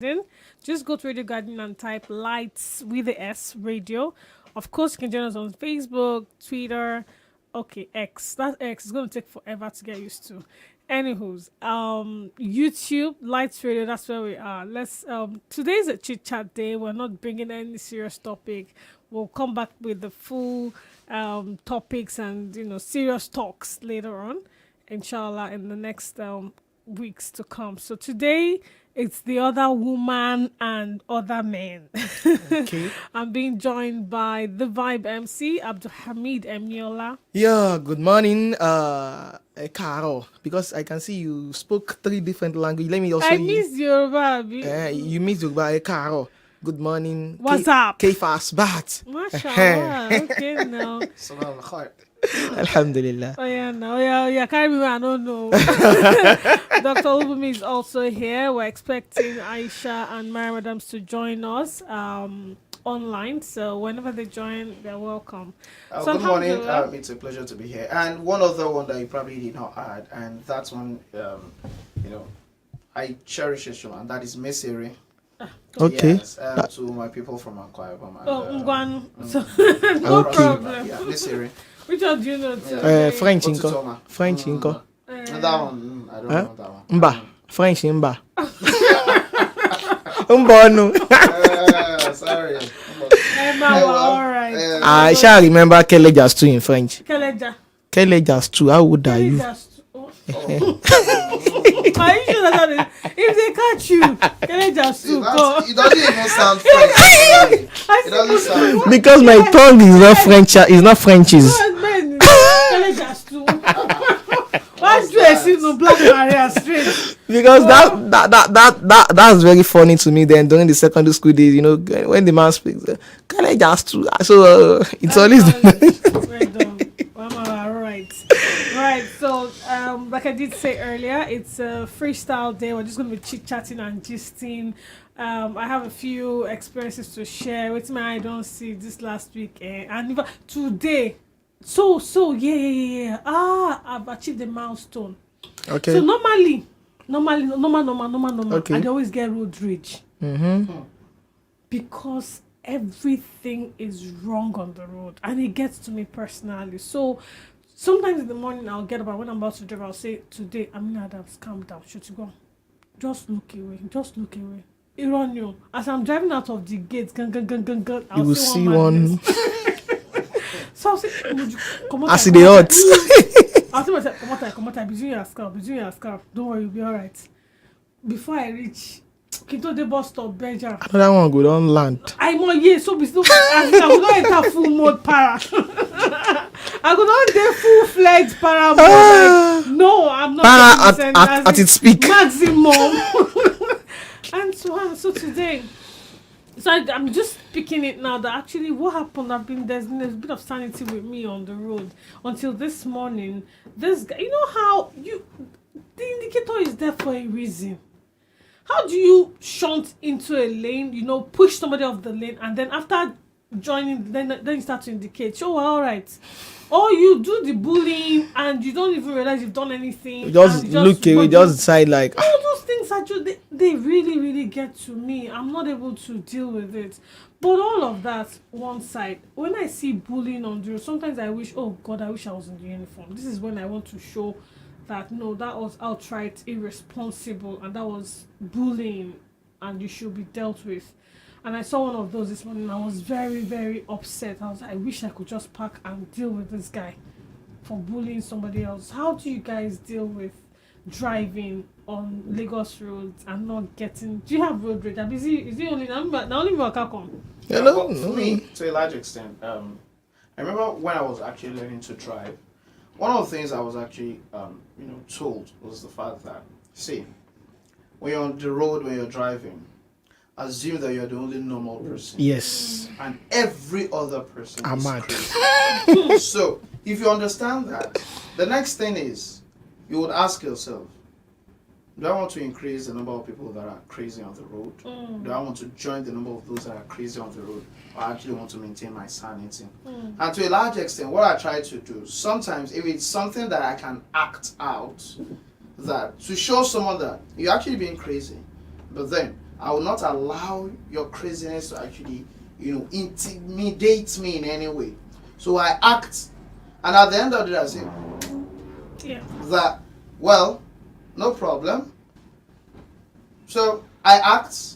Then just go to Radio Garden and type Lights with the S Radio. Of course, you can join us on Facebook, Twitter. Okay, X. That X is going to take forever to get used to. Anywho's, YouTube, Lights Radio. That's where we are. Let's. Today's a chit chat day. We're not bringing any serious topic. We'll come back with the full topics and serious talks later on, inshallah, in the next weeks to come. So today it's the other woman and other men. Okay. I'm being joined by the Vibe MC, Abdul Hamid Emiola. Yeah, good morning, Carol. Because I can see you spoke 3 different languages. Let me also. I miss Yoruba. You miss Yoruba, Carol. Good morning. What's up? K-Fast Bat. Mashallah. Okay, now. Alhamdulillah. Oh yeah, no, yeah. Carry me, I don't know. Dr. Ubumi is also here. We're expecting Aisha and Mary Adams to join us online. So whenever they join, they're welcome. So Good morning. It's a pleasure to be here. And one other one that you probably did not add, and that's one, I cherish it, and that is Mesere. Okay. Yes, to my people from Akwa Ibom. Ngwan. So, no problem. Yeah, Mesere. Which one do you know? French inko. Otutoma. French inko. And that one, I don't know that one. Mba. French mba. Mba no. Sorry. All right. I shall remember Kelejas too in French. Keleja. Kelejas too. How old are you? Are you sure that is? If they catch you, Keleja soup. It doesn't even sound French. It doesn't sound. Because my tongue is not French. It's not Frenchies. Keleja soup. Why do I see no black Maria straight? Because that's very funny to me. Then during the secondary school days, when the man speaks, Kelejas too. So it's always. Well done. Right. So, like I did say earlier, it's a freestyle day. We're just going to be chit-chatting and gisting. I have a few experiences to share with me. I don't see this last week. And even today. So, yeah. I've achieved a milestone. Okay. So, normally, Okay. I always get road rage. Mm-hmm. Because everything is wrong on the road. And it gets to me personally. So, sometimes in the morning I'll get up and when I'm about to drive I'll say, today AMINAT, calm down, should you go? Just look away. Iron you. As I'm driving out of the gate, You will see one. So I'll say, come on. I see the odds. I'll say myself, come on, between your scalp. Don't worry, you'll be alright. Before I reach Kito the bus stop, Belgium. Another one go on land. I'm on yes, so be still as I would not enter full mode para. I could not do full-fledged para mode. No, I'm not Para at its peak. Maximum. And so today, so I'm just picking it now that actually what happened, there's been a bit of sanity with me on the road until this morning. This guy, you know how the indicator is there for a reason. How do you shunt into a lane, push somebody off the lane, and then after joining, then you start to indicate, oh, all right. Or you do the bullying and you don't even realize you've done anything. You just look away, just decide like. All those things are just, they really, really get to me. I'm not able to deal with it. But all of that, one side, when I see bullying on the road, sometimes I wish, oh God, I wish I was in the uniform. This is when I want to show that no, that was outright irresponsible and that was bullying and you should be dealt with. And I saw one of those this morning. I was very, very upset. I wish I could just park and deal with this guy for bullying somebody else. How do you guys deal with driving on Lagos roads and not getting? Do you have road rage? Is it only now? Only come. Well, for me, to a large extent, I remember when I was actually learning to drive. One of the things I was actually, told was the fact that, see, when you're on the road, when you're driving, assume that you're the only normal person. Yes. And every other person I'm is mad. crazy. So, if you understand that, the next thing is, you would ask yourself, do I want to increase the number of people that are crazy on the road? Do I want to join the number of those that are crazy on the road? Or I actually want to maintain my sanity? And to a large extent, what I try to do, sometimes if it's something that I can act out, that to show someone that you're actually being crazy, but then I will not allow your craziness to actually, intimidate me in any way. So I act, and at the end of the day, I say that, well, no problem. So I act.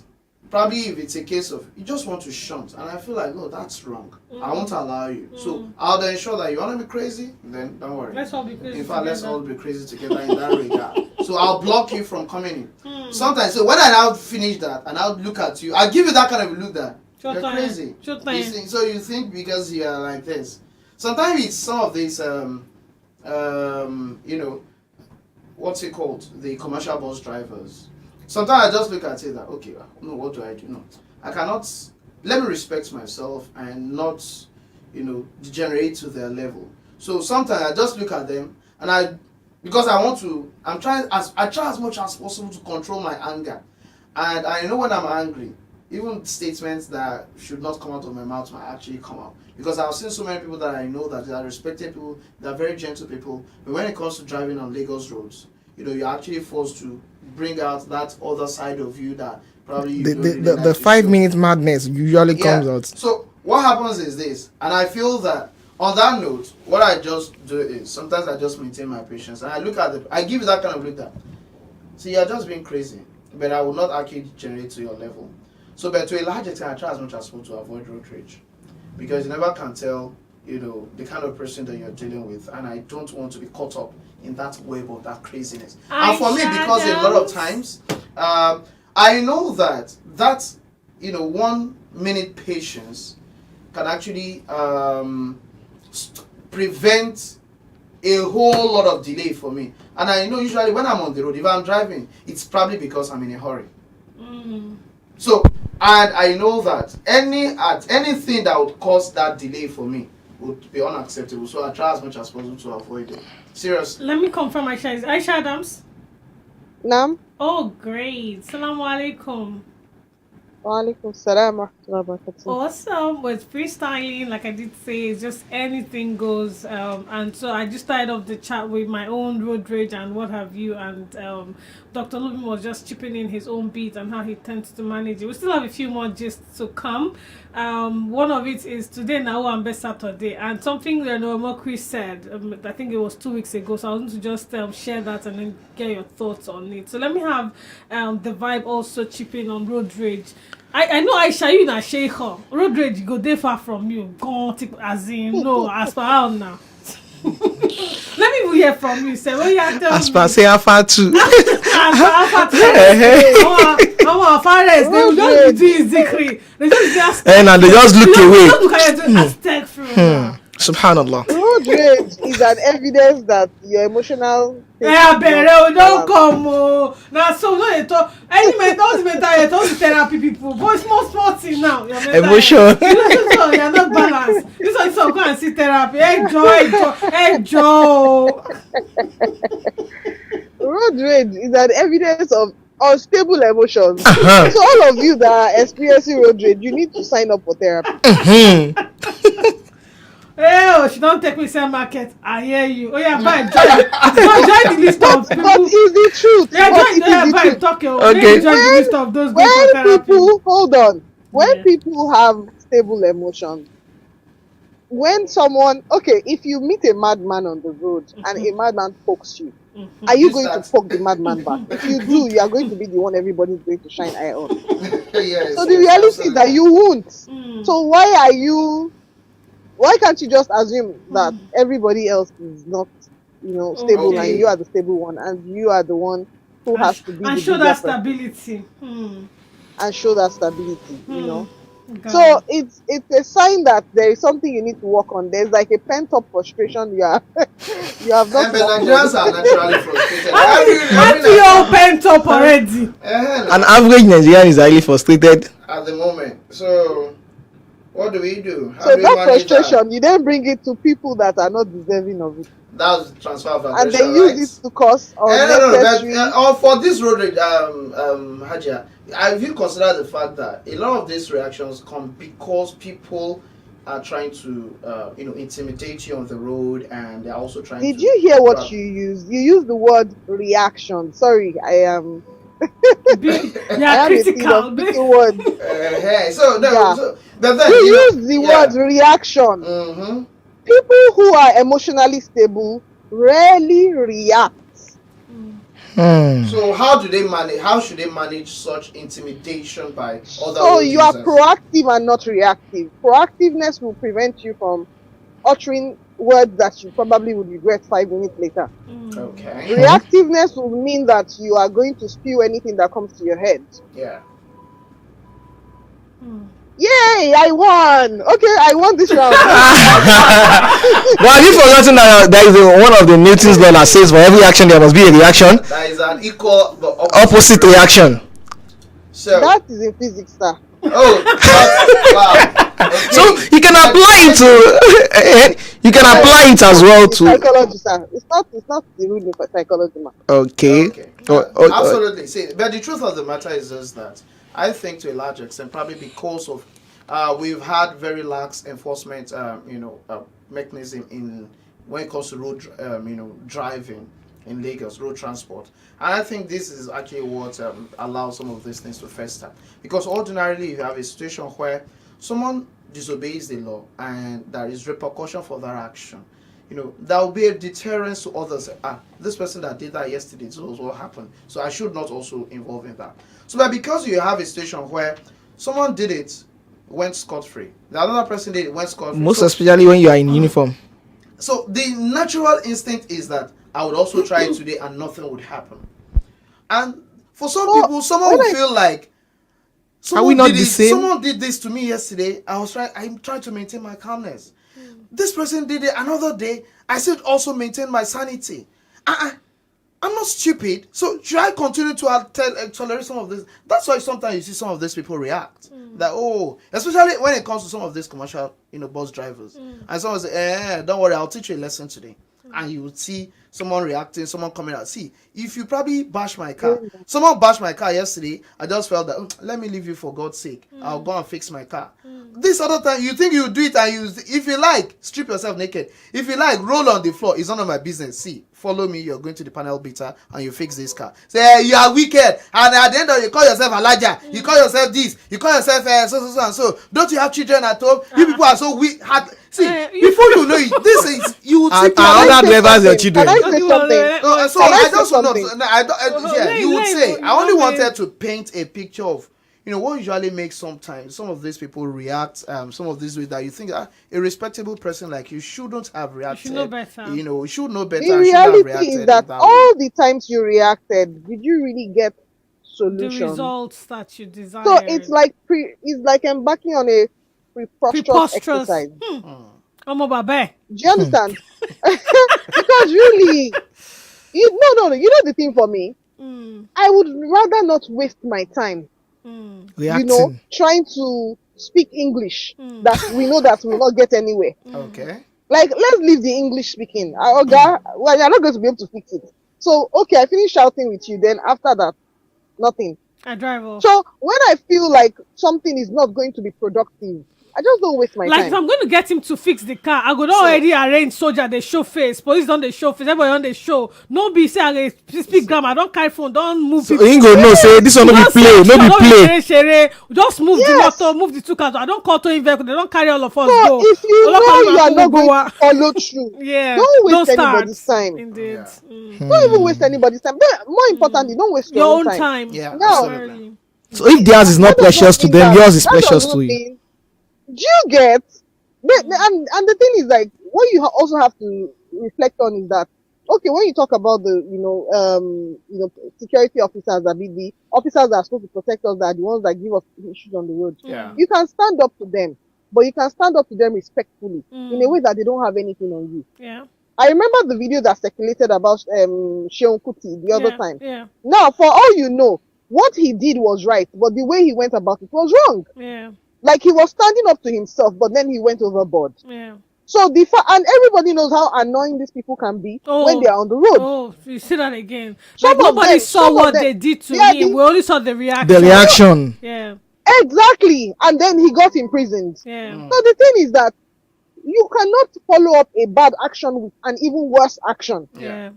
Probably if it's a case of you just want to shunt, and I feel like, no, that's wrong. I won't allow you. So I'll ensure that you want to be crazy, then don't worry. Let's all be crazy. In fact, let's all be crazy together in that regard. So I'll block you from coming in. Sometimes, so when I now finish that and I'll look at you, I'll give you that kind of a look that you're crazy. So you think because you are like this. Sometimes it's some of these, what's it called? The commercial bus drivers. Sometimes I just look at it that, okay, no, what do I do? No, I cannot, let me respect myself and not, degenerate to their level. So sometimes I just look at them and because I try as much as possible to control my anger. And I know when I'm angry, even statements that should not come out of my mouth might actually come out. Because I've seen so many people that I know that they are respected people, they are very gentle people. But when it comes to driving on Lagos roads, you're actually forced to bring out that other side of you that probably you don't really like the 5 minute madness usually comes out. So what happens is this, and I feel that on that note, what I just do is sometimes I just maintain my patience and I look at I give you that kind of look that, see, you're just being crazy, but I will not actually generate to your level. So, but to a large extent, I try as much as possible to avoid road rage, because you never can tell, the kind of person that you're dealing with, and I don't want to be caught up in that web of that craziness. And for me, because a lot of times, I know that 1 minute patience can actually prevent a whole lot of delay for me. And I know usually when I'm on the road, if I'm driving, it's probably because I'm in a hurry. So, and I know that anything that would cause that delay for me would be unacceptable. So I try as much as possible to avoid it. Seriously. Let me confirm, Aisha. Is Aisha Adams? Naam. Oh, great. Assalamu alaikum. Walaikum salam wa rahmatullahi wa barakatuh. Awesome. With freestyling, like I did say, it's just anything goes. And so I just started off the chat with my own road rage and what have you. And Dr. Lubin was just chipping in his own beat and how he tends to manage it. We still have a few more gists to come. One of it is today now and best Saturday. And something that Chris said, I think it was 2 weeks ago. So I want to just share that and then get your thoughts on it. So let me have the vibe also chipping on road rage. I know Aisha, you na sheikha. Road rage go dey far from you. Gone, as in, no, as per how now. Let me hear from you. Say, what you are telling as per me? say Alpha 2. As per Alpha 2. Our fathers, they will just do his zikri. They just And they just look away. Just look at you and astaghfirullah. Subhanallah. Road rage is an evidence that your emotional Yeah, better don't come. Now, so no, you talk. Any mental, you talk to therapy people. But it's small thing now. Your mental Emotion. You're not balanced. This one, so go and see therapy. Enjoy. Road rage is an evidence of unstable emotions. So all of you that are experiencing road rage, you need to sign up for therapy. Hey, she don't take me sell market. I hear you. Oh yeah, buy join the list of people. But it's the truth. Yeah, But join it is the truth. talk your Okay. join the list of those going for When therapy. people hold on, when Yeah. people have stable emotions, when someone if you meet a madman on the road and a madman pokes you, are you going to poke the madman back? If you do, you are going to be the one everybody's going to shine eye on. Yes, So the reality is that you won't. Mm. So why can't you just assume that everybody else is not, stable Okay. and you are the stable one and you are the one who has to be and the show bigger that person stability. and show that stability, Got So it. it's a sign that there is something you need to work on. There's like a pent up frustration you have not And the worked Nigerians on. are naturally frustrated. Aren't you all pent up already? An average Nigerian is highly frustrated. At the moment. So, what do we do? How So do we that manage frustration, you then bring it to people that are not deserving of it, That's transfer of and aggression, they use right? it to cause No, unnecessary. for this road rage, Hajia, have you considered the fact that a lot of these reactions come because people are trying to, intimidate you on the road, and they're also trying Did to. you hear what you used? You used the word reaction. Sorry, I am You I are am a thing critical. of speaking words. So no, Yeah. so, but then We you know, use the word reaction. Mm-hmm. People who are emotionally stable rarely react. So how do they manage? How should they manage such intimidation by other So road you are users? proactive and not reactive. Proactiveness will prevent you from uttering words that you probably would regret 5 minutes later. Okay. Reactiveness will mean that you are going to spew anything that comes to your head. Yeah. Yay, I won. Okay, I won this round. But have you forgotten that there is one of the Newton's law that says for every action there must be a reaction? That is an equal but Opposite reaction. So That is in physics, sir. wow. Okay. So you can apply it to you can apply it as well It's to. psychology, sir. It's not the rule for psychology, man. Okay. Absolutely. See, but the truth of the matter is just that I think to a large extent, probably because of we've had very lax enforcement, mechanism in when it comes to road, driving in Lagos, road transport, and I think this is actually what allows some of these things to fester. Because ordinarily, you have a situation where someone disobeys the law and there is repercussion for that action. There will be a deterrence to others. This person that did that yesterday, this was what happened. So I should not also involve in that. So, but because you have a situation where someone did it, went scot-free, the other person did it, went scot-free. Most especially when you are in uniform. So the natural instinct is that I would also try it today and nothing would happen. And for some people, someone would feel like, are we not the same? Someone did this to me yesterday. I'm trying to maintain my calmness. This person did it another day. I should also maintain my sanity. I'm not stupid. So should I continue to tolerate some of this? That's why sometimes you see some of these people react. That especially when it comes to some of these commercial, bus drivers. And someone say, don't worry, I'll teach you a lesson today. And you would see someone reacting, someone coming out. See, if you probably bash my car, someone bashed my car yesterday, I just felt that, let me leave you for God's sake. I'll go and fix my car. This other time, you think you do it and if you like, strip yourself naked. If you like, roll on the floor. It's none of my business. See, follow me, you're going to the panel beater and you fix this car. Say, you are wicked. And at the end of it, you call yourself Elijah. You call yourself this. You call yourself so and so. Don't you have children at home? You people are so weak. See, before you know it, this is you would see. Other drivers your children. Can I say something? No, so Can I I say just want something? you would say. I only wanted to paint a picture of what usually makes sometimes some of these people react some of these ways that you think a respectable person like you shouldn't have reacted. You should know better. You should know better. The and should have reality reacted is that in all the times you reacted, did you really get The solution? results that you desire. So it's like embarking on a preposterous exercise. Babe. Do you understand? Because really, no. You know the thing for me, I would rather not waste my time, Reacting. trying to speak English that we know that we will not get anywhere. Okay. Like, let's leave the English speaking. Well, you're not going to be able to fix it. So, okay, I finish shouting with you. Then after that, nothing. I drive off. So when I feel like something is not going to be productive, I just don't waste my Like time. if I'm going to get him to fix the car, I go already arrange soldier, they show face, police on the show face, everybody on the show. No be say I speak grammar, I don't carry phone, don't move So people. you go no say this one no be play, no be play. Just move the Yes. motor, move the two cars. I don't call towing vehicle, they don't carry all of us So go. if you know you are not going go. to follow through, Yeah, don't waste start. anybody's time. Indeed. Yeah. Don't even waste anybody's time. But more importantly, don't waste Your own time. time. Yeah. No. Absolutely. So if theirs is not That does precious to mean them, that- yours is that precious does to not you. mean- Do you get? And the thing is, like, what you also have to reflect on is that, okay, when you talk about the security officers, that be the officers that are supposed to protect us, that are the ones that give us issues on the road, Yeah. you can stand up to them, but you can stand up to them respectfully in a way that they don't have anything on you. Yeah. I remember the video that circulated about Sheon Kuti the other time. Yeah. Now, for all you know, what he did was right, but the way he went about it was wrong. Yeah. Like, he was standing up to himself, but then he went overboard. Yeah. So and everybody knows how annoying these people can be when they are on the road. Oh, you see that again. Some Like of nobody them- saw some of what them, they did to they are him. the- We only saw the reaction. The reaction. Yeah. Exactly. And then he got imprisoned. Yeah. So the thing is that you cannot follow up a bad action with an even worse action. Yeah.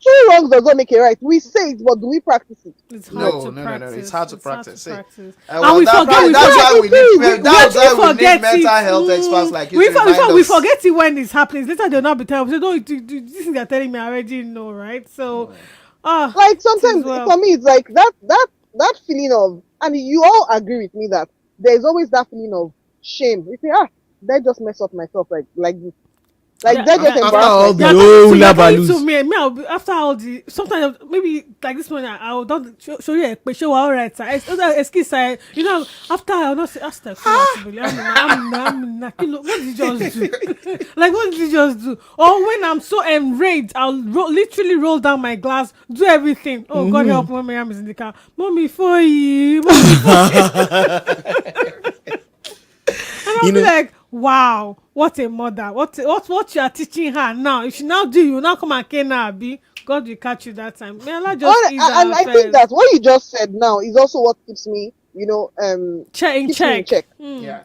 Two wrongs does not make it right. We say it, but do we practice it? It's hard to No. practice. It's hard to practice. See, practice. well, And we that's forget. why- that's why we need. That's why we need forget mental it. health experts like you We, to remind we us. forget it when it's happening. Later they'll not be telling us. No, this thing they're telling me I already know, right? So, Like sometimes well. for me, it's like that feeling of, and you all agree with me that there's always that feeling of shame. You say, did I just mess up myself like this? Like Yeah, that just yeah. After all embarrass the myself. oh, You're talking labalus. to me. I'll be, after all the sometimes maybe like this morning I'll don't show you a show all right. Excuse I, you know, after I'll not say ask what did you just do? Like what did you just do? Or when I'm so enraged, I'll literally roll down my glass, do everything. Oh God help when Miriam is in the car. Mommy for you. Mommy and I'll be like, wow, what a mother. What you are teaching her now. If she now do, you now come and cane her, be God will catch you that time. May Allah just ease And our I think that what you just said now is also what keeps me, keeps me in check. Yeah.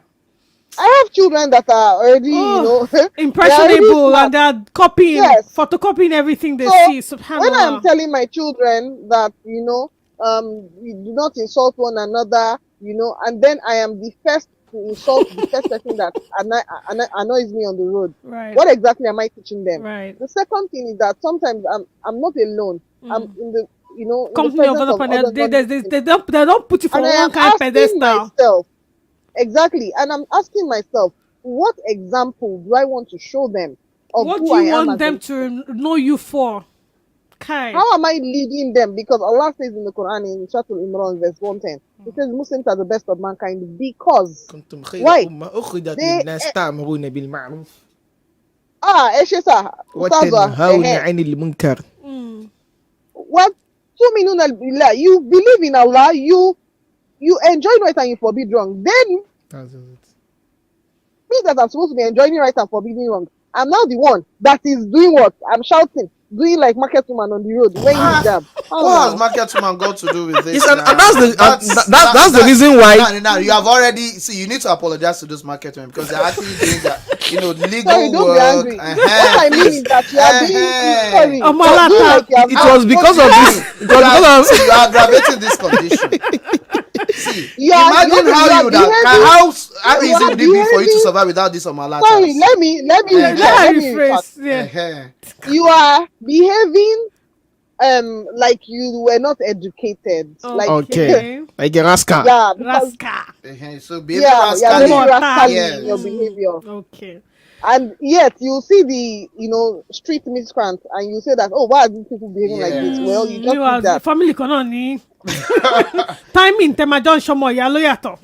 I have children that are already, impressionable they are and they're copying, Yes. photocopying everything they So, see. Subhanallah. when I'm telling my children that, we do not insult one another, and then I am the first to insult the first person that annoys me on the road. Right. What exactly am I teaching them? Right. The second thing is that sometimes I'm not alone. I'm in the in the Company of presence other panel, they don't put you for and I one am kind of asking pedestal. myself exactly, and I'm asking myself, what example do I want to show them of What who do I you am? want them to know you for? Kai. How am I leading them? Because Allah says in the Quran in Surah Al-Imran verse 110, it says Muslims are the best of mankind because كنتم خير Why? أمة أخرجت They- للناس تأمرون بالمعروف Eshesa, وتنهون عن المنكر. what you believe in Allah, you enjoy right and you forbid wrong. Then me that I'm supposed to be enjoying right and forbidding wrong, I'm now the one that is doing what? I'm shouting, doing like market woman on the road when you jab. What has market woman got to do with this? Yes, and now? that's the reason why. Now you have already see. You need to apologize to those market women because they're actually doing that. Legal Sorry, don't work. be angry. What I mean is that you are being sorry. Malata. Do like you are It was because of this. It was because of You are aggravating this condition. See, You are- imagine you how are you would have. How you easy are would it be for you to behaving- survive without this Omalata? Sorry, let me Let her rephrase. Yeah. You are behaving like you were not educated. Like okay, like a rascal. yeah, because Raska. So behaving yeah, you're rascally. very rascally Yes. in your behavior. Okay. And yet you see the street miscreant and you say that, oh, why are these people behaving like this? Well, you just did that. Family kan náà ni. Timing tema John Shomo ya ló yàtọ̀.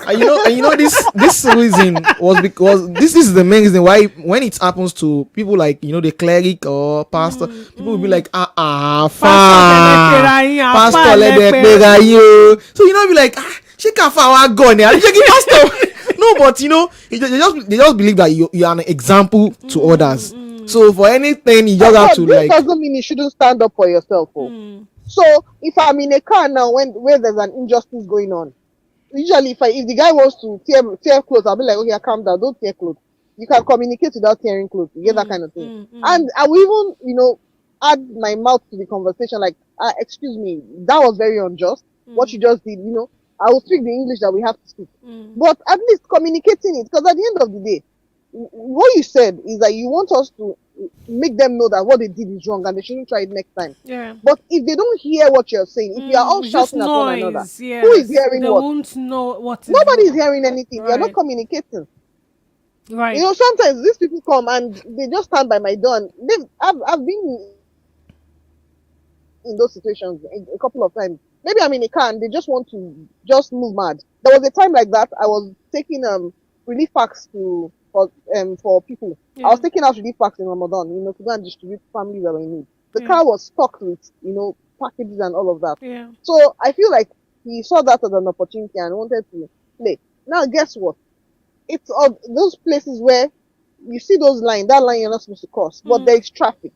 And you know this reason was because this is the main reason why when it happens to people like the cleric or pastor, people will be like pastor lebekpera yo. So be like she can find our gun here. Pastor. No, but they just believe that you are an example to others. So for anything, you just have to this like. doesn't mean you shouldn't stand up for yourself. So if I'm in a car now where there's an injustice going on, usually if the guy wants to tear clothes, I'll be like, okay, calm down, don't tear clothes. You can communicate without tearing clothes. You get that kind of thing. And I will even add my mouth to the conversation, like, excuse me, that was very unjust. What you just did, I will speak the English that we have to speak. But at least communicating it, because at the end of the day, what you said is that you want us to make them know that what they did is wrong and they shouldn't try it next time. Yeah. But if they don't hear what you're saying, if you are all Just shouting at one another, noise, yes. who is hearing They what? won't know what is Nobody is wrong. hearing anything. You're not Right. communicating. Right. Sometimes these people come and they just stand by my door. And I've been in those situations a couple of times. Maybe I'm in a car and they just want to just move mad. There was a time like that. I was taking relief packs for people. Yeah. I was taking out relief packs in Ramadan, to go and distribute to families that were in need. The Yeah. car was stocked with, packages and all of that. Yeah. So I feel like he saw that as an opportunity and wanted to play. Now, guess what? It's those places where you see that line you're not supposed to cross, but there is traffic.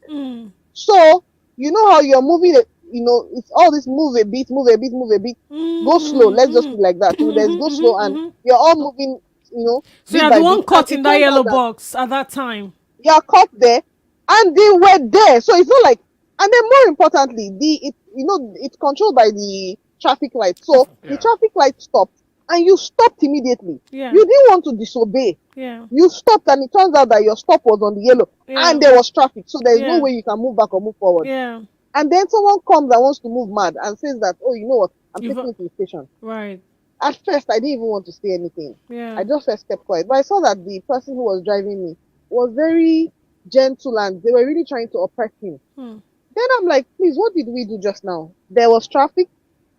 So, you know how you're moving, it's all this move a bit, go slow. Let's just be like that. There's go slow and you're all moving, So bit you're by the one bit. caught And in it that turns yellow out that box at that time. You're caught there and they were there. So it's not like And then more importantly, it's controlled by the traffic light. So the Yeah. traffic light stopped, and you stopped immediately. Yeah. You didn't want to disobey. Yeah. You stopped, and it turns out that your stop was on the yellow, Yeah. and there was traffic. So there's Yeah. no way you can move back or move forward. Yeah. And then someone comes and wants to move mad and says that, oh, you know what? I'm You've- taking you to the station. Right. At first, I didn't even want to say anything. Yeah. I just first kept quiet. But I saw that the person who was driving me was very gentle, and they were really trying to oppress him. Hmm. Then I'm like, please, what did we do just now? There was traffic.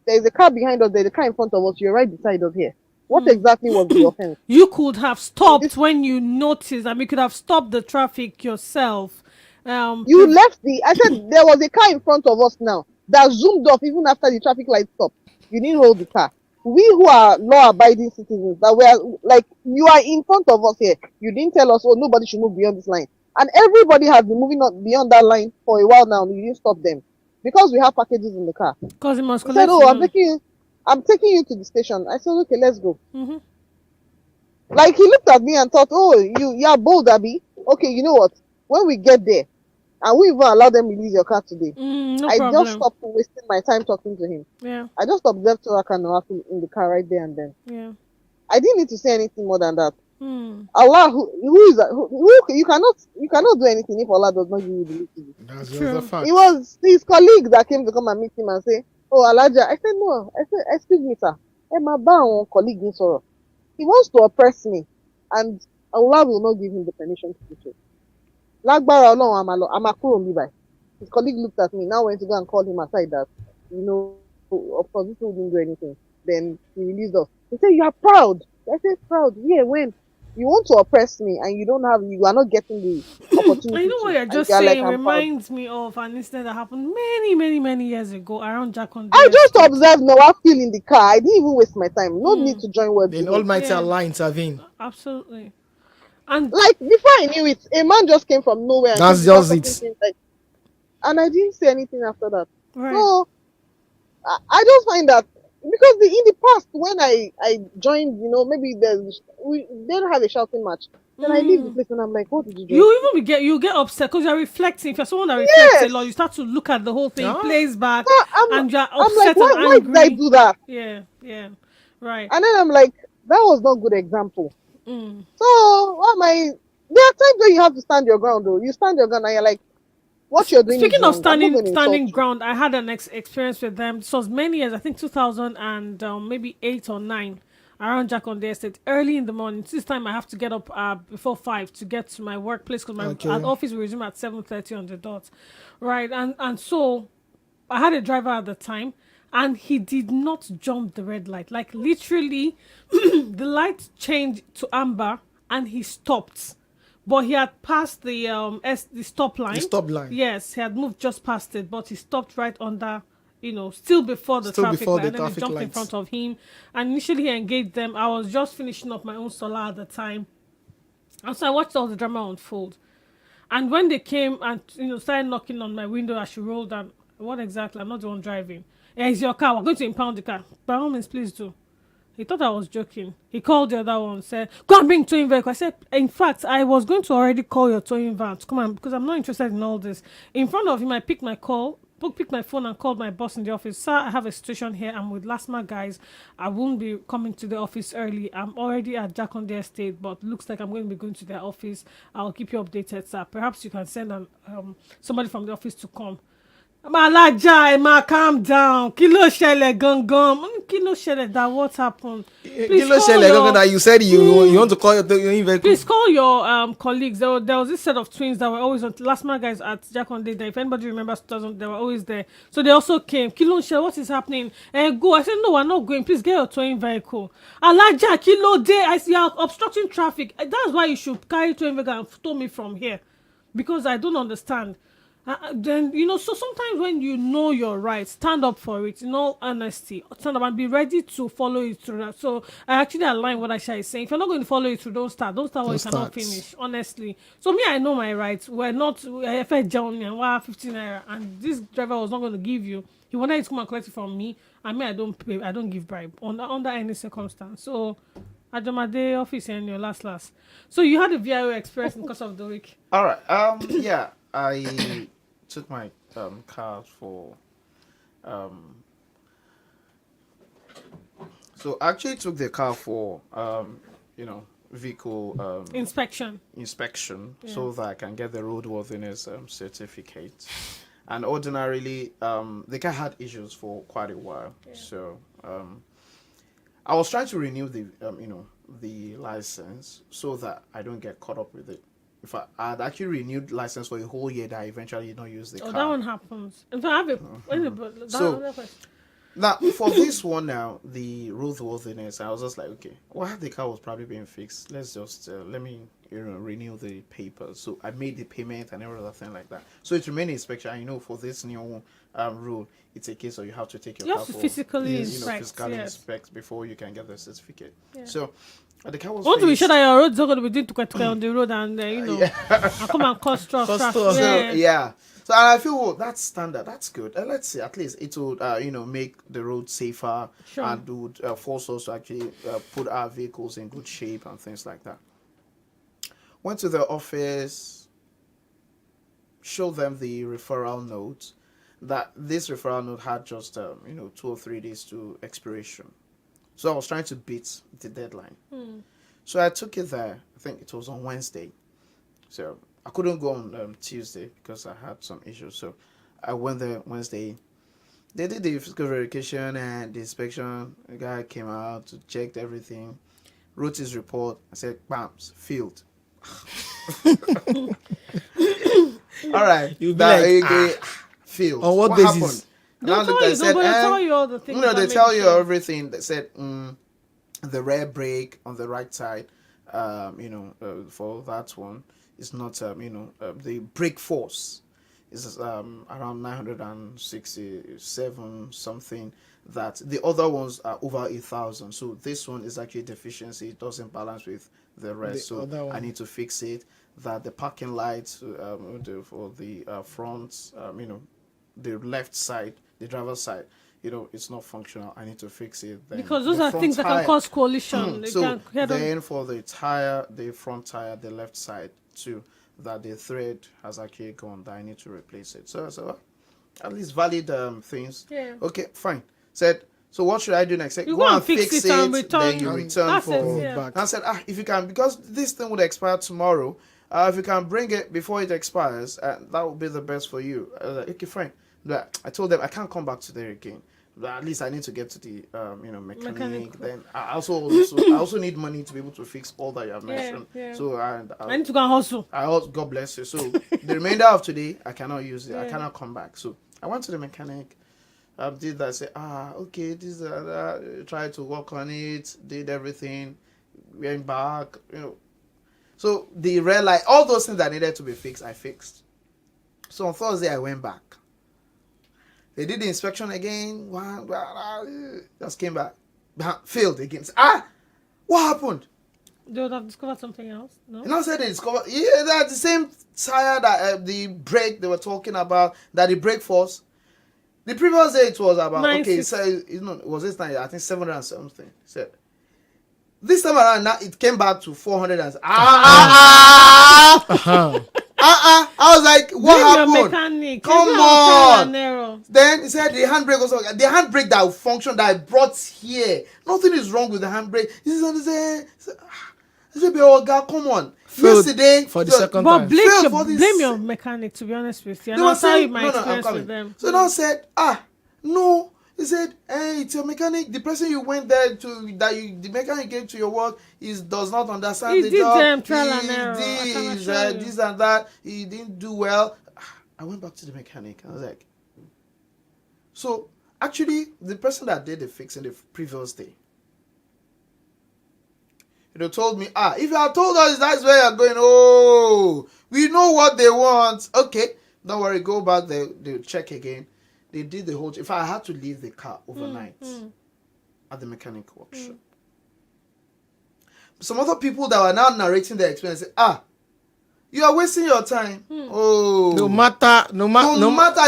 There's a car behind us. There's a car in front of us. You're right beside us here. What exactly was the offense? You could have stopped This- when you noticed. I mean, you could have stopped the traffic yourself. You left I said there was a car in front of us now that zoomed off even after the traffic light stopped. You didn't hold the car. We who are law-abiding citizens, that were like, you are in front of us here. You didn't tell us, oh, nobody should move beyond this line. And everybody has been moving on beyond that line for a while now, and you didn't stop them. Because we have packages in the car. Because it must He collect. said, oh, I'm taking you to the station. I said, okay, let's go. Mm-hmm. Like, he looked at me and thought, oh, you're bold, Abby. Okay, you know what? When we get there, and we even allow them release your car today, No I problem. just stopped wasting my time talking to him. Yeah. I just observed Toraka and Noaku in the car right there and then. Yeah. I didn't need to say anything more than that. Hmm. Allah, who is that? Who you cannot do anything if Allah does not give you the ability to do. That's True. just a fact. It was his colleague that came to come and meet him and say, oh, Alaja. I said, no. I said, excuse me, sir. My colleague in sorrow. He wants to oppress me, and Allah will not give him the permission to do so. Lágbára Ọlọ́run, I'm a kúrò níbí báyìí. His colleague looked at me, now went to go and call him aside that, of course, this people didn't do anything. Then he released us. He said, you are proud. I said, proud? Yeah, when? You want to oppress me and you are not getting the opportunity. And you know what you're and just you're saying like, I'm proud. reminds me of an incident that happened many, many, many years ago around Jack on I just observed Noah feel in the car. I didn't even waste my time. No need to join words. Then with him. Almighty Yeah. Allah intervene. Absolutely. And Like, before I knew it, a man just came from nowhere. and That's he started just talking things like- and I didn't say anything after that. right. So I just find that because in the past when I joined, maybe they don't have a shouting match. Then I leave the place and I'm like, what did you do? You get upset because you're reflecting. If you're someone that reflects a Yes. lot, you start to look at the whole thing, Yeah. plays back, So and you're I'm like, upset why and did I angry. do that? Yeah, right. And then I'm like, that was not a good example. Mm. So what am I? There are times where you have to stand your ground, though. You stand your ground and you're like, what you're doing. Speaking is of wrong. I'm not gonna standing insult you. ground, I had an experience with them. This was many years, I think 2000 and maybe 8 or 9, around Jack on the Estate, early in the morning. This time I have to get up before 5 to get to my workplace because my Okay. office will resume at 7:30 on the dot, right? And so I had a driver at the time, and he did not jump the red light. Like literally, the light changed to amber, and he stopped. But he had passed the stop line. The stop line. Yes, he had moved just past it, but he stopped right under, still before the Still traffic before light. the And then he traffic jumped in lights. front of him. And initially he engaged them. I was just finishing up my own solar at the time. And so I watched all the drama unfold. And when they came and started knocking on my window as she rolled down, what exactly? I'm not the one driving. Yeah, it's your car. We're going to impound the car. By all means, please do. He thought I was joking. He called the other one, said, go and bring towing vehicle. I said, in fact, I was going to already call your towing van to come on because I'm not interested in all this. In front of him, I picked my phone and called my boss in the office. Sir, I have a situation here. I'm with Lasma guys. I won't be coming to the office early. I'm already at Jack on the Estate, but looks like I'm going to be going to their office. I'll keep you updated, sir. Perhaps you can send somebody from the office to come. Calm down. Kí ló ṣẹlẹ̀ gangan? Kí ló ṣẹlẹ̀ that what happened? Please call your- That you said you want to call your vehicle. Please call your colleagues. There was this set of twins that were always on last month guys at Jack on the Day. If anybody remembers 2000, they were always there. So they also came. Kilo share, what is happening? Go. I said no, we're not going. Please get your towing vehicle. Alaja Kilo Day. I see you're obstructing traffic. That's why you should carry towing vehicle and tow me from here, because I don't understand. Then so sometimes when you know your right, stand up for it in all honesty, stand up and be ready to follow it through. So I actually align what Aisha is saying. If you're not going to follow it through, don't start what you cannot finish, honestly. So me, I know my rights. We're not Johnny and 15 naira, and this driver was not going to give you. He wanted to come and collect it from me, and me, I don't pay, I don't give bribe under any circumstance. So Adamade office and your last. So you had a VIO experience because of the week. All right. Yeah, I took my cars for so I actually took the car for vehicle inspection so that I can get the roadworthiness certificate. And ordinarily, the car had issues for quite a while. Yeah. So I was trying to renew the license so that I don't get caught up with it. If I had actually renewed license for a whole year, that I eventually not use the car. Oh, that one happens. In fact, I have a so now for this one now, the roadworthiness, I was just like, okay, well, the car was probably being fixed. Let's just let me renew the papers. So I made the payment and every other thing like that. So it remained inspection. And for this new rule, it's a case of you have to take your car for physically inspect before you can get the certificate. Yeah. So the car was. Want to be sure that your road's not going to be doing to on the road and and come and cause traffic. So, yeah. So I feel that's standard. That's good. Let's see. At least it would, make the road safer and would force us to actually put our vehicles in good shape and things like that. Went to the office, showed them the referral note. That this referral note had just 2 or 3 days to expiration. So I was trying to beat the deadline. So I took it there. I think it was on Wednesday. So I couldn't go on Tuesday because I had some issues. So I went there Wednesday. They did the physical verification and the inspection. The guy came out to check everything, wrote his report. I said, "Bams, field." All right, you'll be like, field. On what basis? Now they tell you all the things. They tell you everything. They said the rear brake on the right side. For that one. It's not, the brake force is around 967 something. That the other ones are over 1,000. So this one is actually deficiency. It doesn't balance with the rest. So I need to fix it. That the parking lights for the front, the left side, the driver's side, it's not functional. I need to fix it. Then because those are things that can cause collision. So then for the tire, the front tire, the left side too, that the thread has actually gone, that I need to replace it. So at least valid things. Yeah. Okay, fine. Said, so what should I do next? Said, you go and fix it, and return. Then you return for back. I said, if you can, because this thing would expire tomorrow, if you can bring it before it expires, that would be the best for you. I was like, okay, fine. But I told them I can't come back today again. But at least I need to get to the mechanic. Then I also need money to be able to fix all that you have mentioned. Yeah. So I need to go and hustle. God bless you. So the remainder of today I cannot use it. I cannot come back. So I went to the mechanic. Did that? Say okay. This tried to work on it. Did everything. Went back. So the red light, all those things that needed to be fixed, I fixed. So on Thursday I went back. They did the inspection again. Just came back. Failed again. What happened? They would have discovered something else. No. And I said they discovered. Yeah, that's the same tire that the brake they were talking about. That the brake force. The previous day it was about 96. So it was this night. I think 700 and something. Said this time around now it came back to 400 and. I was like, what happened? Mechanic. Come on. Then he said the handbrake was the handbrake that functioned that I brought here. Nothing is wrong with the handbrake. He said, come on. Yesterday for the second time. But blame your this. Mechanic, to be honest with you. And I'll tell you my experience with them. So now said, no. He said, hey, it's your mechanic. The person you went there to, the mechanic came to your work, does not understand the job. Trial and error. This and that. He didn't do well. I went back to the mechanic. I was like, so actually, the person that did the fixing the previous day, told me, if you had told us that's where you're going, we know what they want. Okay, don't worry, go back there, they'll check again. They did the whole. If I had to leave the car overnight at the mechanic workshop, some other people that were now narrating their experience say, you are wasting your time. No matter.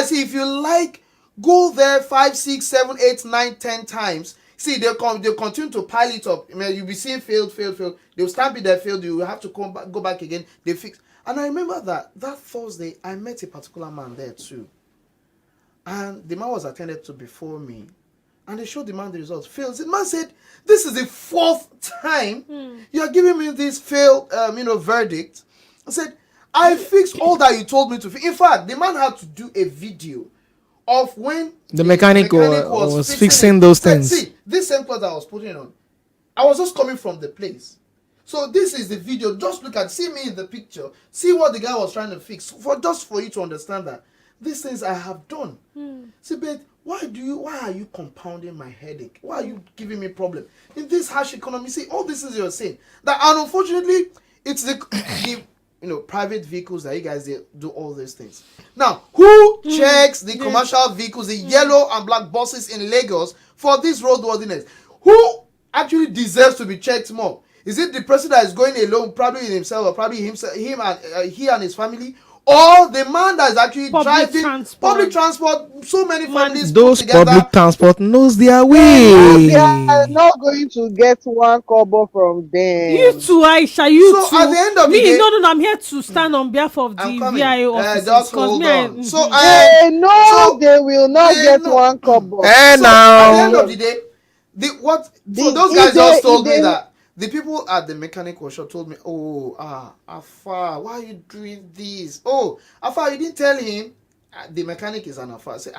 See, if you like, go there 5, 6, 7, 8, 9, 10 times. See, they'll continue to pile it up. You'll be seeing failed. They'll stamp it there, failed. You have to go back again. They fix. And I remember that Thursday, I met a particular man there too. And the man was attended to before me. And they showed the man the results. Failed. The man said, this is the 4th time you are giving me this failed, verdict. I said, I fixed all that you told me to fix. In fact, the man had to do a video of when The mechanic was fixing those things. See, this same cloth I was putting on, I was just coming from the place. So this is the video. Just look at, see me in the picture. See what the guy was trying to fix. Just for you to understand that these things I have done. See, but why are you compounding my headache? Why are you giving me problem in this harsh economy? See, all this is you're saying that, and unfortunately, it's the private vehicles that you guys do all these things. Now, who checks the commercial vehicles, the yellow and black buses in Lagos for this roadworthiness? Who actually deserves to be checked more? Is it the person that is going alone, probably in himself, or probably he and his family, or the man that is actually driving public transport? So many families. Those public transport knows their way. They are not going to get 1 kobo from them. You too, Aisha. You So too. at the end of the me, day, no, I'm here to stand on behalf of the VIO officers. Just hold on. They know they will not get 1 kobo. And So at the now, end of the day, those guys just told me that the people at the mechanic workshop told me, Afa, why are you doing this? Oh, Afa, you didn't tell him the mechanic is an Afa. I said,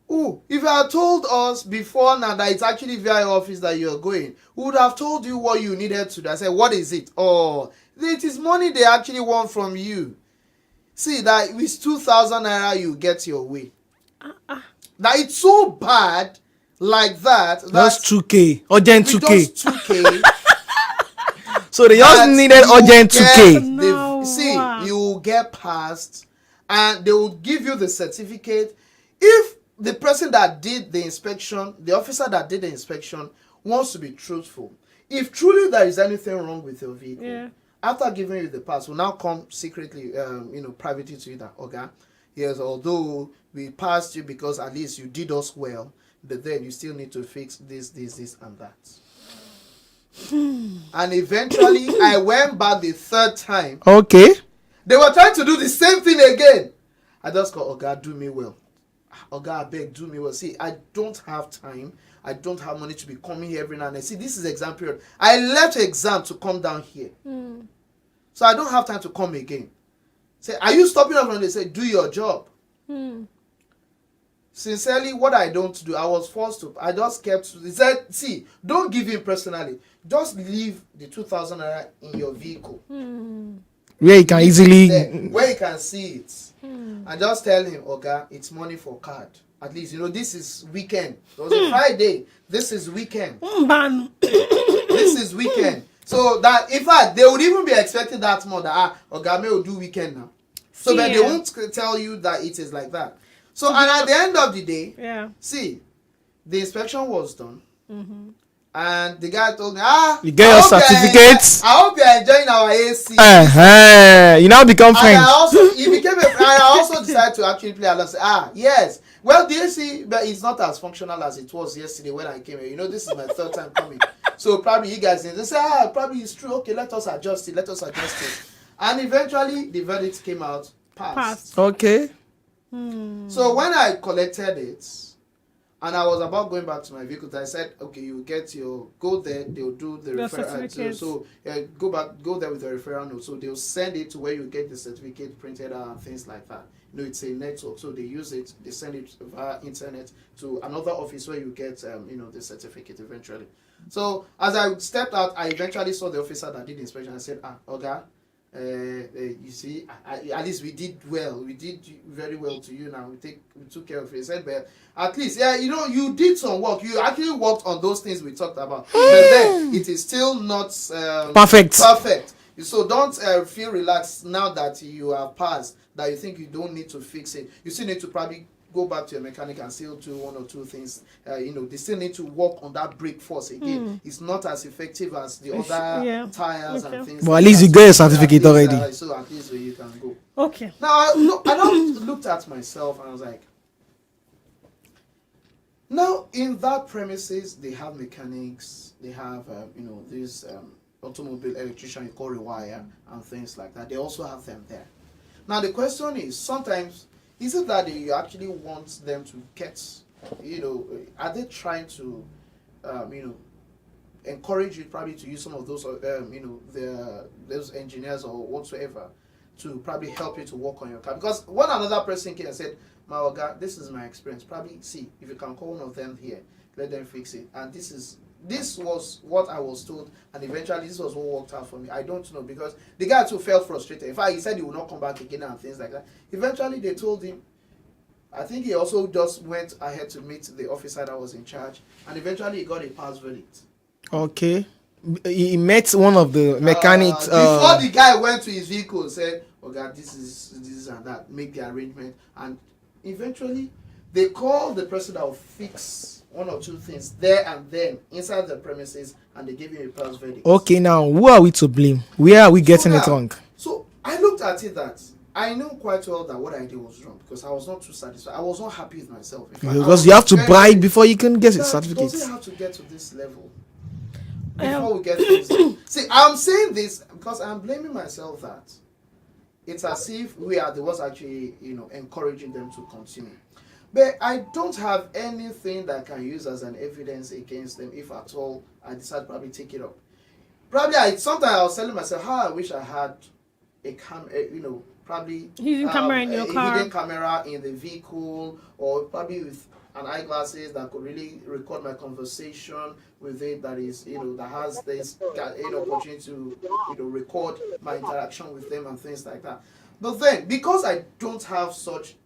if you had told us before now that it's actually VIO office that you're going, we would have told you what you needed to do. I said, what is it? Oh, it is money they actually want from you. See, that with 2,000 naira you get your way. That it's so bad like that. that's 2K, urgent 2K. Just 2K. So they just needed urgent 2K. You get passed, and they will give you the certificate if the person that did the inspection, the officer that did the inspection, wants to be truthful. If truly there is anything wrong with your vehicle, after giving you the pass, will now come secretly, privately to you that, okay, yes, although we passed you because at least you did us well, but then you still need to fix this, and that. And eventually, I went back the 3rd time. Okay. They were trying to do the same thing again. I just called, Oga, do me well. Oga, I beg, do me well. See, I don't have time. I don't have money to be coming here every now and then. See, this is exam period. I left exam to come down here. So I don't have time to come again. Say, are you stopping us when they say, do your job? Sincerely, what I don't do, I was forced to. I just kept. He said, see, don't give him personally. Just leave the 2,000 naira in your vehicle. Where you can easily. Where you can see it. And just tell him, okay, it's money for card. At least, this is weekend. It was a Friday. This is weekend. This is weekend. So that, in fact, they would even be expecting that more. That, Ogame will do weekend now. So that they won't tell you that it is like that. So, and at the end of the day, see, the inspection was done. And the guy told me, you get your certificates. I hope you're enjoying our AC. You now become friends. And I also decided to actually play along. Say, yes. Well, the AC, but it's not as functional as it was yesterday when I came here. This is my 3rd time coming. So probably you guys, they say, probably it's true. Okay, let us adjust it. And eventually, the verdict came out, passed. Okay. So when I collected it, and I was about going back to my vehicle, I said, okay, you go there, they'll do the referral. So go there with the referral note. So they'll send it to where you get the certificate printed out and things like that. It's a network. So they use it, they send it via internet to another office where you get, the certificate eventually. So as I stepped out, I eventually saw the officer that did the inspection. I said, okay. You see, at least we did well. We did very well to you. Now we took care of it. He said, but at least, you did some work. You actually worked on those things we talked about. But then it is still not perfect. So don't feel relaxed now that you have passed. That you think you don't need to fix it. You still need to probably go back to your mechanic and still do 1 or 2 things. They still need to work on that brake force again. It's not as effective as the other tires and things. But at least you get a certificate already. So at least you can go. Okay. Now I looked at myself and I was like, now in that premises they have mechanics, they have these automobile electrician you call rewire and things like that. They also have them there. Now the question is, sometimes is it that you actually want them to get, are they trying to, encourage you probably to use some of those, those engineers or whatsoever to probably help you to work on your car? Because when another person came and said, my Oga, this is my experience, probably see if you can call one of them here, let them fix it. And this was what I was told, and eventually this was what worked out for me. I don't know, because the guy too felt frustrated. In fact, he said he would not come back again and things like that. Eventually they told him, I think he also just went ahead to meet the officer that was in charge, and eventually he got a pass verdict. Okay. He met one of the mechanics. Before the guy went to his vehicle, said, "Oh God, this is and that. Make the arrangement." And eventually, they called the person that will fix one or two things there and then inside the premises, and they gave him a pass verdict. Okay, now who are we to blame? Where are we getting it wrong? So I looked at it that I know quite well that what I did was wrong, because I was not too satisfied. I was not happy with myself. Because you have to bribe before you can get a certificate. Doesn't have to get to this level before we get things done. See, I'm saying this because I'm blaming myself that it's as if we are the ones actually, encouraging them to continue. But I don't have anything that I can use as an evidence against them. If at all, I decide to probably take it up. Probably, sometimes I was telling myself, how I wish I had probably hidden camera in your car, hidden camera in the vehicle, or probably with an eyeglasses that could really record my conversation with it, that is, that has this opportunity to, record my interaction with them and things like that. But then, because I don't have such,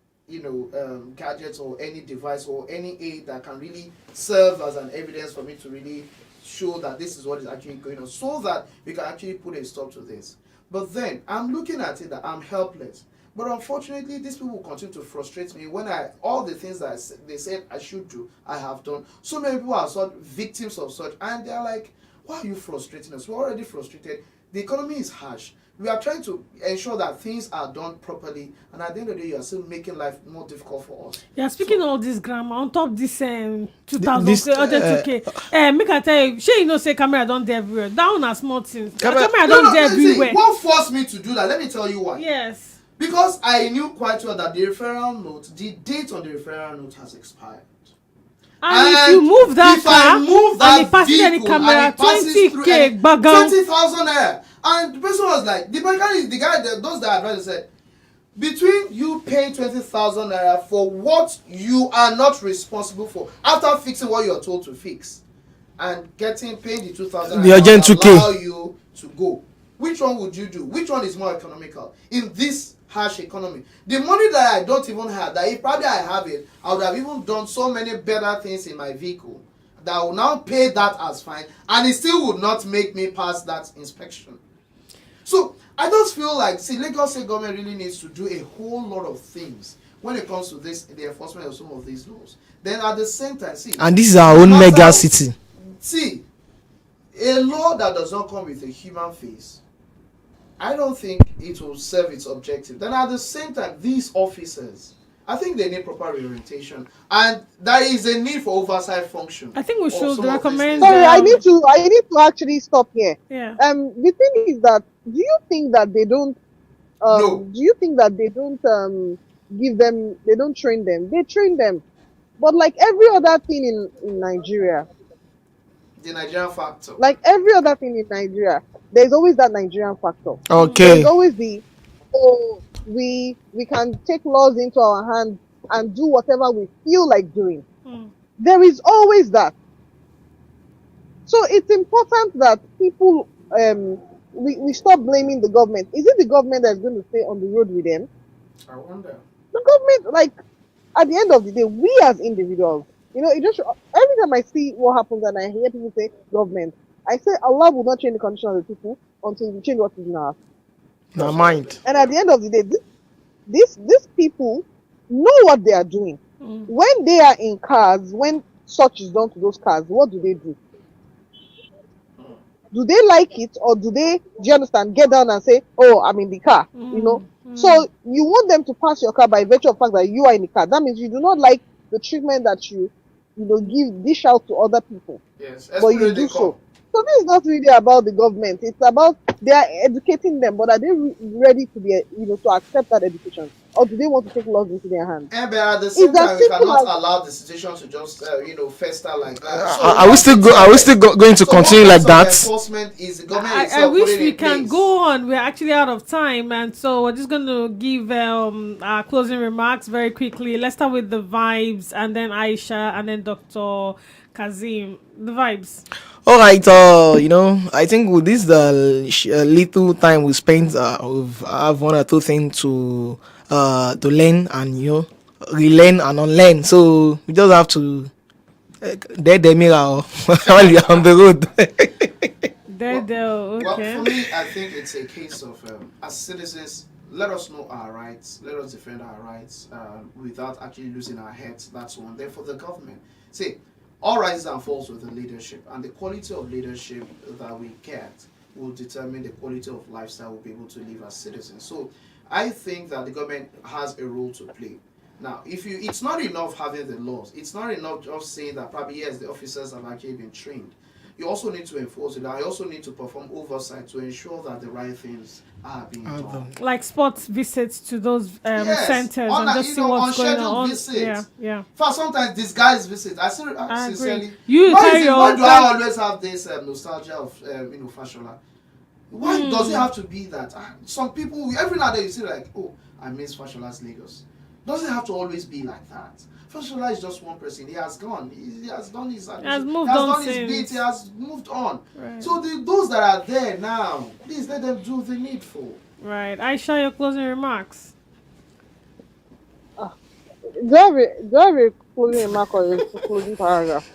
gadgets or any device or any aid that can really serve as an evidence for me to really show that this is what is actually going on, so that we can actually put a stop to this. But then, I'm looking at it that I'm helpless. But unfortunately, these people will continue to frustrate me when all the things that they said I should do, I have done. So many people are sort of victims of such, and they're like, why are you frustrating us? We're already frustrated. The economy is harsh. We are trying to ensure that things are done properly, and at the end of the day, you are still making life more difficult for us. Yeah, speaking all this grammar on top this 2000 2K. Make I tell you, say camera don't there everywhere. That one are small things. Camera don't there everywhere. What forced me to do that? Let me tell you why. Yes. Because I knew quite well that the referral note, the date on the referral note has expired. And if you move that car, and it passes any camera, 20K, 20,000 naira. And the person was like, the guy that does the advice said, between you paying 20,000 naira for what you are not responsible for, after fixing what you are told to fix, and paying the 2,000 the urgent 2K, allow you to go, which one would you do? Which one is more economical in this harsh economy? The money that I don't even have, that if probably I have it, I would have even done so many better things in my vehicle that I will now pay that as fine, and it still would not make me pass that inspection. So I just feel like, Lagos State government really needs to do a whole lot of things when it comes to this, the enforcement of some of these laws. Then at the same time, and this is our own mega city. See, a law that does not come with a human face, I don't think it will serve its objective. Then at the same time, these officers, I think they need proper reorientation, and there is a need for oversight function. I think we should recommend. Sorry, I need to actually stop here. Yeah. The thing is that, do you think that they don't? No. Do you think that they don't give them? They don't train them. They train them, but like every other thing in Nigeria. The Nigerian factor. Like every other thing in Nigeria, there's always that Nigerian factor. Okay. There's always we can take laws into our hands and do whatever we feel like doing. There is always that. So it's important that people we stop blaming the government. Is it the government that's going to stay on the road with them? I wonder. The government, like, at the end of the day, we as individuals, it just, every time I see what happens and I hear people say government, I say Allah will not change the condition of the people until we change what is in our mind. And at the end of the day, these people know what they are doing. When they are in cars, when such is done to those cars, what do they do? Do they like it, or do you understand, get down and say, oh, I'm in the car, So you want them to pass your car by virtue of the fact that you are in the car. That means you do not like the treatment that you dish out to other people. Yes, but you do so. So this is not really about the government. It's about they are educating them, but are they ready to be, to accept that education? or do they want to take laws into their hands? But at the same It's as time, we simple cannot as- allow the situation to just fester like that. So Are we still going to so continue what like kinds of that? enforcement is the government I itself wish putting we in can place? go on. We're actually out of time, and so we're just going to give our closing remarks very quickly. Let's start with the vibes, and then Aisha, and then Dr. Kazim. The vibes. All right, I think with this little time we spent, we've have one or two things to learn and relearn and unlearn. So we just have to dead the mirror while you're on the road. Well, Okay. for me, I think it's a case of as citizens, let us know our rights, let us defend our rights without actually losing our heads. That's one. Then for the government, see, all rises and falls with the leadership, and the quality of leadership that we get will determine the quality of lifestyle we'll be able to live as citizens. So I think that the government has a role to play. Now, it's not enough having the laws. It's not enough just saying that probably yes, the officers have actually been trained. You also need to enforce it. I also need to perform oversight to ensure that the right things are being done. Like sports visits to those Yes, centers on and a- just see what's going unscheduled on. visits. Yeah. For sometimes disguised visits. I I agree. sincerely. You Why, carry why your do I always have this nostalgia of Fashola? Why does it have to be that? Some people every now and then you see like, oh, I miss Fashola's Lagos. Doesn't have to always be like that. Fashola is just one person. He has gone. He has done his. He has moved he has on done his since. bit. He has moved on. Right. So those that are there now, please let them do the needful. Right. Aisha, your closing remarks. Do I have a closing remark or a closing paragraph?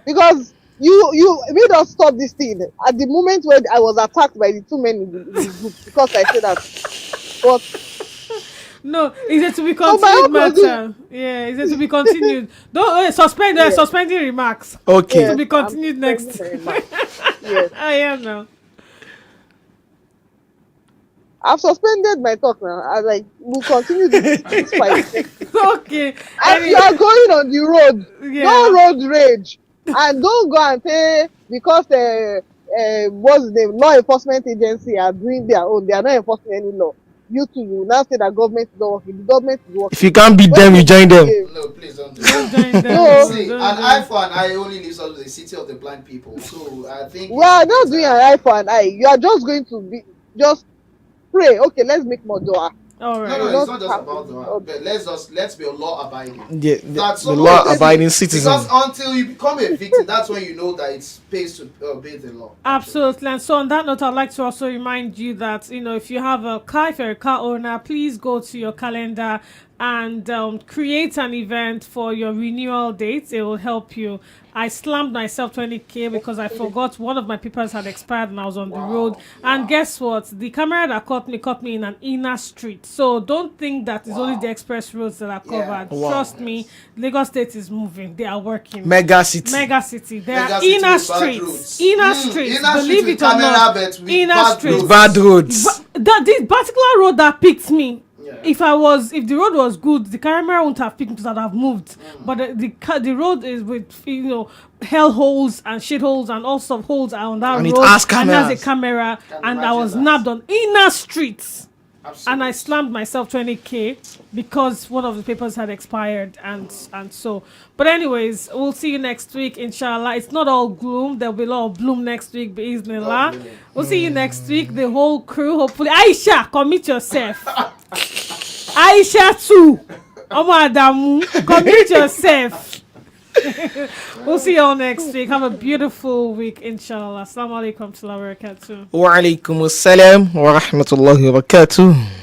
Because you made us stop this thing at the moment when I was attacked by the two men in the group because I said that. But No, is it to be my continued own closing- matter? Yeah, is it to be continued? Don't suspend Yeah. suspending remarks. Okay. To be continued I'm next. suspending my remarks. Yes. I am now. I've suspended my talk now. I like we'll continue this fight. Okay. And you are going on the road. Yeah. No road rage. And don't go and say because what's the name? Law enforcement agency are doing their own. They are not enforcing any law. You too, you now say that government is not working. The government is working. If you can't beat them, you join them. No, please don't do Don't that. join them. No. See, Don't an join eye for an eye only lives up to the city of the blind people. So I think We are not doing an eye for an eye. You are just going to be just pray. Okay, let's make more dua. All right. no, Not it's not just happen. about the but let's be law abiding. The so law-abiding citizen. Because until you become a victim, that's when you know that it pays to obey the law. Absolutely. And so on that note, I'd like to also remind you that, if you have a car, if you're a car owner, please go to your calendar and create an event for your renewal date. It will help you. I slammed myself 20K because I forgot one of my papers had expired and I was on the road. And guess what? The camera that caught me in an inner street. So don't think that it's only the express roads that are covered. Wow. Trust me, Lagos State is moving. They are working. Mega city. Mega city. There Mega are city inner with bad streets. roads. Inner streets. Inner Believe streets it with or camera, not. but with Inner bad streets. roads. Bad roads. But this particular road that picked me, Yeah. if the road was good, the camera wouldn't have picked me because I'd have moved. But the road is with hell holes and shit holes and all sorts of holes are on that And it road. has And there's cameras. a camera, Can and I imagine was that. nabbed on inner streets. Absolutely. And I slammed myself 20K because one of the papers had expired and so. But anyways, we'll see you next week, inshallah. It's not all gloom. There'll be a lot of bloom next week, biiznillah. Bloom. We'll see you next week, the whole crew, hopefully. Aisha, commit yourself. Aisha too. Omo Adamu, commit yourself. We'll see you all next week. Have a beautiful week, inshallah. Assalamu alaikum wa rahmatullahi wa barakatuh. Wa alaikum assalam wa rahmatullahi wa barakatuh.